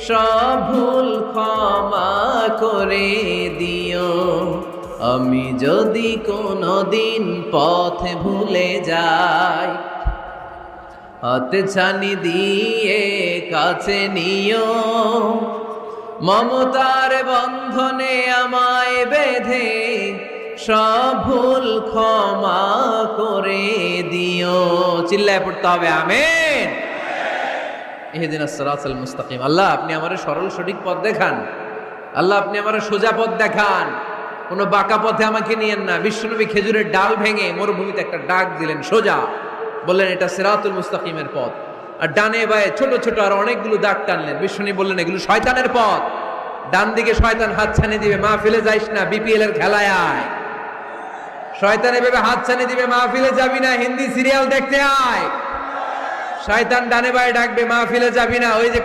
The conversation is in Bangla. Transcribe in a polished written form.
সব ভুল ক্ষমা করে দিও। আমি যদি কোনদিন পথ ভুলে যাই, হাতে ছানি দিয়ে কাছে নিও। মমতার বন্ধনে আমায় বেঁধে সব ভুল ক্ষমা করে দিও। চিল্লায় পড়তে হবে আমিন। ইহদিনাস সিরাতাল মুস্তাকিম। আল্লাহ আপনি আমারে সরল সঠিক পথ দেখান। আল্লাহ আপনি আমারে সোজা পথ দেখান, কোনো বাঁকা পথে আমাকে নিয়েন না। বিশ্বনবী খেজুরের ডাল ভেঙে মরুভূমিতে একটা ডাক দিলেন সোজা, বললেন এটা সিরাতুল মুস্তাকিমের পথ। আর ডানে বায়ে ছোট ছোট আর অনেকগুলো দাগ টানলেন। বিশ্বনবী বললেন এগুলো শয়তানের পথ, ডান দিকে শয়তান হাত ছানি দিবে, মাহফিলে যাইস না, বিপিএল এর খেলায় আয়। শয়তান এভাবে হাত ছানি দিবে, মাহফিলে যাবি না, হিন্দি সিরিয়াল দেখতে আয়। শয়তান ডানে বায়ে ডাকবে, মাহফিলে যাবি না, ওই যে